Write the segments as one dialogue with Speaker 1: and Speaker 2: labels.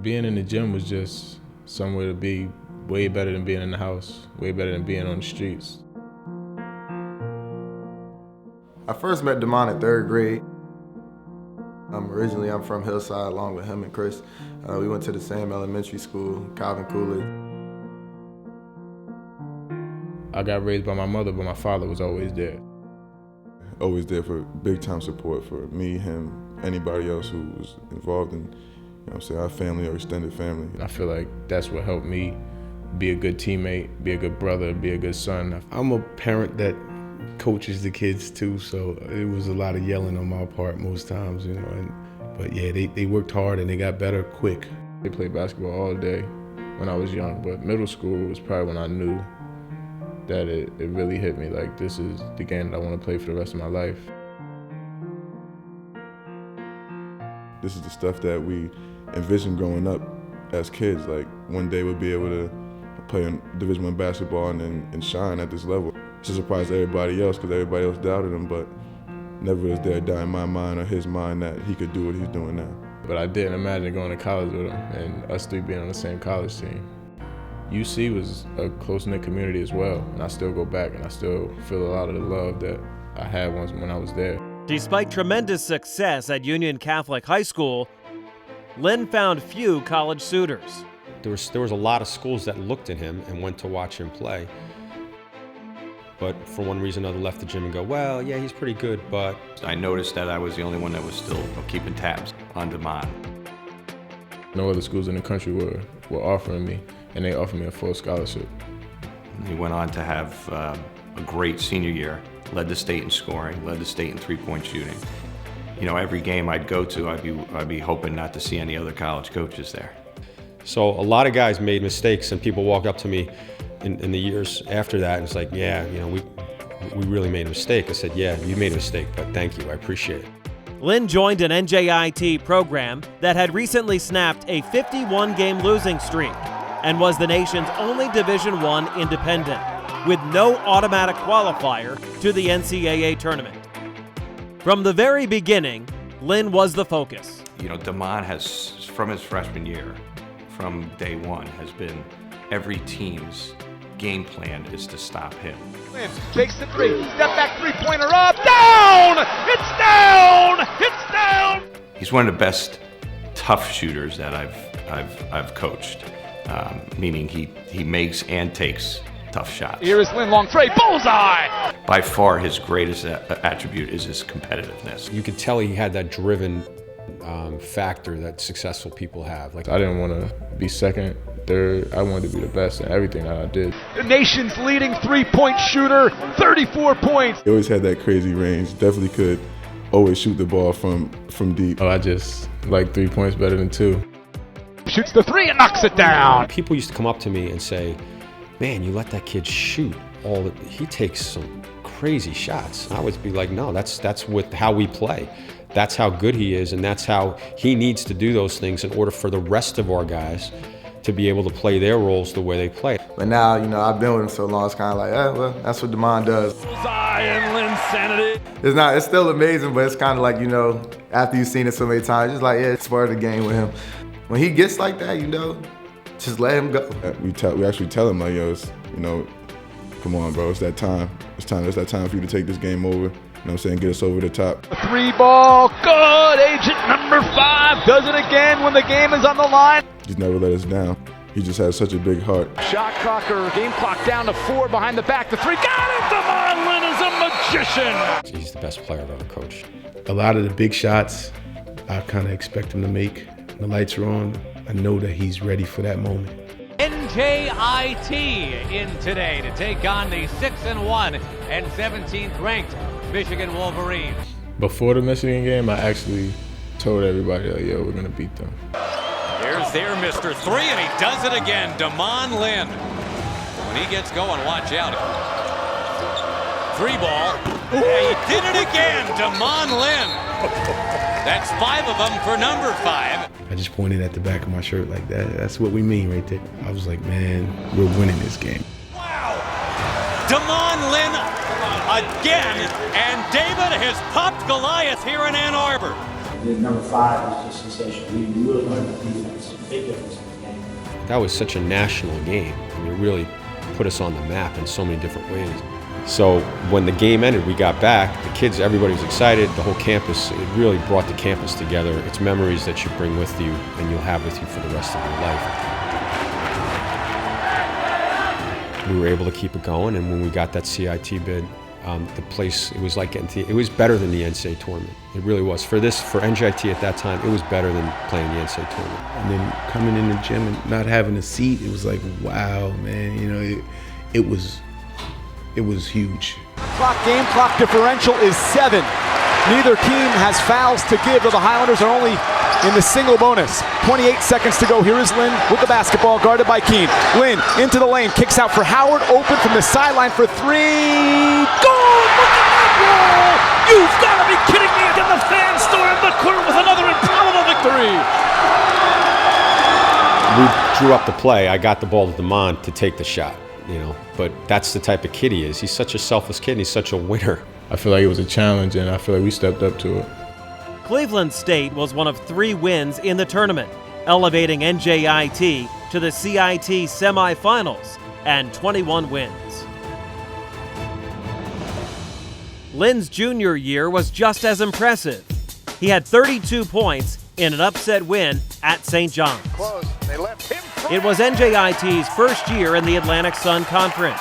Speaker 1: Being in the gym was just somewhere to be way better than being in the house, way better than being on the streets.
Speaker 2: I first met Damon in 3rd grade. Originally, I'm from Hillside, along with him and Chris. We went to the same elementary school, Calvin Coolidge.
Speaker 1: I got raised by my mother, but my father was always there.
Speaker 3: Always there for big-time support for me, him, anybody else who was involved in, our family or extended family.
Speaker 1: I feel like that's what helped me be a good teammate, be a good brother, be a good son.
Speaker 4: I'm a parent that coaches the kids too, so it was a lot of yelling on my part most times, but yeah, they worked hard and they got better quick.
Speaker 1: They played basketball all day when I was young, but middle school was probably when I knew that it really hit me, like this is the game that I want to play for the rest of my life.
Speaker 3: This is the stuff that we envisioned growing up as kids, like one day we'll be able to play in Division I basketball and shine at this level. It's a surprise to everybody else because everybody else doubted him, but never was there a doubt in my mind or his mind that he could do what he's doing now.
Speaker 1: But I didn't imagine going to college with him and us three being on the same college team. UC was a close-knit community as well, and I still go back and I still feel a lot of the love that I had once when I was there.
Speaker 5: Despite tremendous success at Union Catholic High School, Lynn found few college suitors.
Speaker 6: There was a lot of schools that looked at him and went to watch him play. But for one reason or another left the gym and go, well, yeah, he's pretty good, but...
Speaker 7: I noticed that I was the only one that was still keeping tabs on Damon.
Speaker 1: No other schools in the country were offering me, and they offered me a full scholarship.
Speaker 7: He went on to have a great senior year, led the state in scoring, led the state in three-point shooting. Every game I'd go to, I'd be hoping not to see any other college coaches there.
Speaker 6: So a lot of guys made mistakes, and people walk up to me in the years after that, and it's like, yeah, we really made a mistake. I said, yeah, you made a mistake, but thank you, I appreciate it.
Speaker 5: Lynn joined an NJIT program that had recently snapped a 51-game losing streak and was the nation's only Division I independent, with no automatic qualifier to the NCAA tournament. From the very beginning, Lynn was the focus.
Speaker 7: Damon has, from his freshman year, from day one, has been every team's game plan is to stop him.
Speaker 8: Lynn takes the three, step back three-pointer up, down! It's down! It's down!
Speaker 7: He's one of the best tough shooters that I've coached, meaning he makes and takes tough shots.
Speaker 8: Here is Lynn, long tray, bullseye!
Speaker 7: By far his greatest attribute is his competitiveness.
Speaker 6: You could tell he had that driven factor that successful people have.
Speaker 1: I didn't want to be second, third. I wanted to be the best in everything that I did.
Speaker 8: The nation's leading three-point shooter, 34 points.
Speaker 3: He always had that crazy range, definitely could always shoot the ball from deep.
Speaker 1: Oh, I just like 3 points better than 2.
Speaker 8: Shoots the three and knocks it down.
Speaker 6: People used to come up to me and say, man, you let that kid shoot he takes some crazy shots. I would be like, no, that's with how we play. That's how good he is, and that's how he needs to do those things in order for the rest of our guys to be able to play their roles the way they play.
Speaker 2: But now, I've been with him so long, it's kind of like, well, that's what Damon does.
Speaker 8: Bullseye and Lynn's sanity.
Speaker 2: It's still amazing, but it's kind of like, after you've seen it so many times, it's like, yeah, it's part of the game with him. When he gets like that, just let him go.
Speaker 3: We actually tell him, like, come on, bro, it's that time. It's that time for you to take this game over. Get us over the top.
Speaker 8: A three ball, good. Agent number 5 does it again when the game is on the line.
Speaker 3: He's never let us down. He just has such a big heart.
Speaker 8: Shot clock or game clock down to 4 behind the back. The three, got it! Damon Lynn is a magician.
Speaker 6: He's the best player I've ever coached.
Speaker 4: A lot of the big shots, I kind of expect him to make. When the lights are on, I know that he's ready for that moment.
Speaker 9: NJIT in today to take on the 6-1 and 17th ranked Michigan Wolverines.
Speaker 1: Before the Michigan game, I actually told everybody, yo, we're going to beat them.
Speaker 9: Here's their Mr. 3, and he does it again. Damon Lynn. When he gets going, watch out. 3 ball. He did it again. Damon Lynn. That's 5 of them for number 5.
Speaker 4: I just pointed at the back of my shirt like that. That's what we mean right there. I was like, man, we're winning this game.
Speaker 9: Wow. Damon Lynn again, and David has popped Goliath here in Ann Arbor.
Speaker 10: the number 5 was just sensational. We really learned the defense. Big difference in the game.
Speaker 6: That was such a national game. I mean, it really put us on the map in so many different ways. So when the game ended, we got back, the kids, everybody was excited, the whole campus, it really brought the campus together. It's memories that you bring with you and you'll have with you for the rest of your life. We were able to keep it going, and when we got that CIT bid, the place, it was like, it was better than the NCAA tournament. It really was. For NJIT at that time, it was better than playing the NCAA tournament.
Speaker 4: And then coming in the gym and not having a seat, it was like, wow, man, you know, it was huge.
Speaker 8: Game clock differential is 7. Neither team has fouls to give, though the Highlanders are only in the single bonus. 28 seconds to go. Here is Lynn with the basketball, guarded by Keene. Lynn into the lane, kicks out for Howard, open from the sideline for 3. Goal! Look at that goal! You've got to be kidding me! Again, the fans storm the court with another improbable victory.
Speaker 6: We drew up the play. I got the ball to Damon to take the shot, you know, but that's the type of kid he is. He's such a selfless kid, and he's such a winner.
Speaker 1: I feel like it was a challenge, and I feel like we stepped up to it.
Speaker 5: Cleveland State was one of 3 wins in the tournament, elevating NJIT to the CIT semifinals and 21 wins. Lynn's junior year was just as impressive. He had 32 points in an upset win at St. John's. It was NJIT's first year in the Atlantic Sun Conference,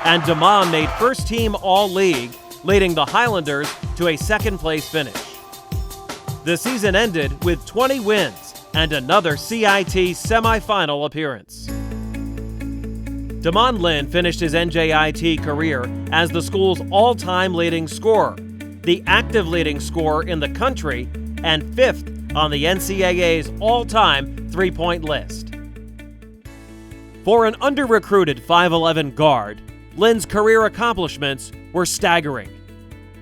Speaker 5: and Damon made first-team All-League, leading the Highlanders to a second-place finish. The season ended with 20 wins and another CIT semifinal appearance. Damon Lynn finished his NJIT career as the school's all-time leading scorer, the active leading scorer in the country, and 5th on the NCAA's all-time three-point list. For an under-recruited 5'11 guard, Lynn's career accomplishments were staggering.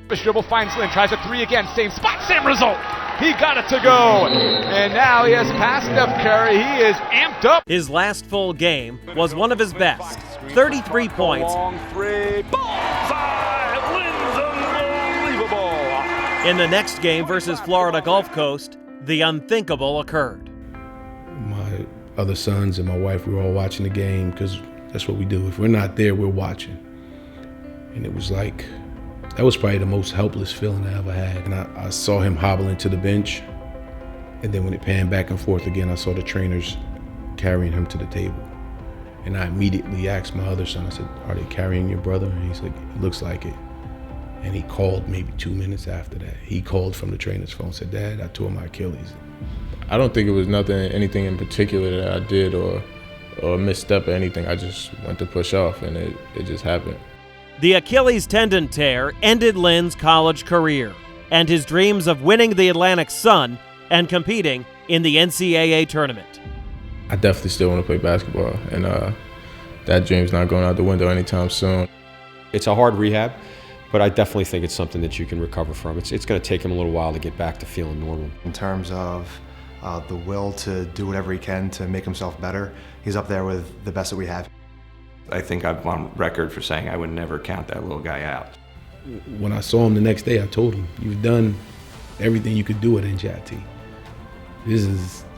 Speaker 8: Dribble finds Lynn, tries a 3 again, same spot, same result. He got it to go, and now he has passed Steph Curry. He is amped up.
Speaker 5: His last full game was one of his best, 33 points.
Speaker 8: Long 3, bullseye! Lynn's unbelievable.
Speaker 5: In the next game versus Florida Gulf Coast, the unthinkable occurred.
Speaker 4: My other sons and my wife, we were all watching the game because that's what we do. If we're not there, we're watching. And it was like, that was probably the most helpless feeling I ever had. And I saw him hobbling to the bench. And then when it panned back and forth again, I saw the trainers carrying him to the table. And I immediately asked my other son, I said, are they carrying your brother? And he's like, it looks like it. And he called maybe 2 minutes after that. He called from the trainer's phone, said, Dad, I tore my Achilles.
Speaker 1: I don't think it was anything in particular that I did or misstep or anything. I just went to push off, and it just happened.
Speaker 5: The Achilles tendon tear ended Lynn's college career and his dreams of winning the Atlantic Sun and competing in the NCAA tournament.
Speaker 1: I definitely still want to play basketball, and that dream's not going out the window anytime soon.
Speaker 6: It's a hard rehab, but I definitely think it's something that you can recover from. It's going to take him a little while to get back to feeling normal.
Speaker 11: In terms of the will to do whatever he can to make himself better, he's up there with the best that we have.
Speaker 7: I think I'm on record for saying I would never count that little guy out.
Speaker 4: When I saw him the next day, I told him, you've done everything you could do at NJIT.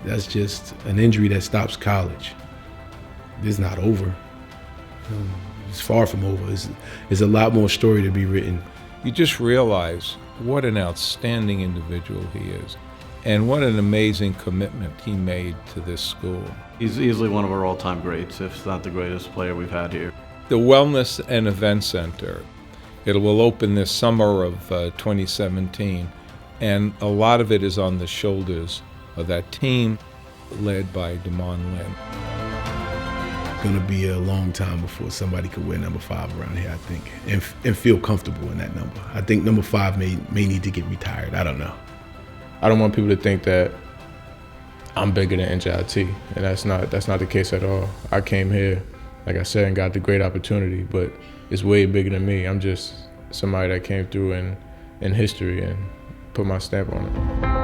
Speaker 4: That's just an injury that stops college. This is not over. It's far from over. There's a lot more story to be written.
Speaker 12: You just realize what an outstanding individual he is, and what an amazing commitment he made to this school.
Speaker 13: He's easily one of our all-time greats, if not the greatest player we've had here.
Speaker 12: The Wellness and Event Center, it will open this summer of 2017, and a lot of it is on the shoulders of that team led by Damon Lynn.
Speaker 4: It's going to be a long time before somebody could wear number 5 around here, I think, and feel comfortable in that number. I think number 5 may need to get retired. I don't know.
Speaker 1: I don't want people to think that I'm bigger than NJIT, and that's not the case at all. I came here, like I said, and got the great opportunity, but it's way bigger than me. I'm just somebody that came through in history and put my stamp on it.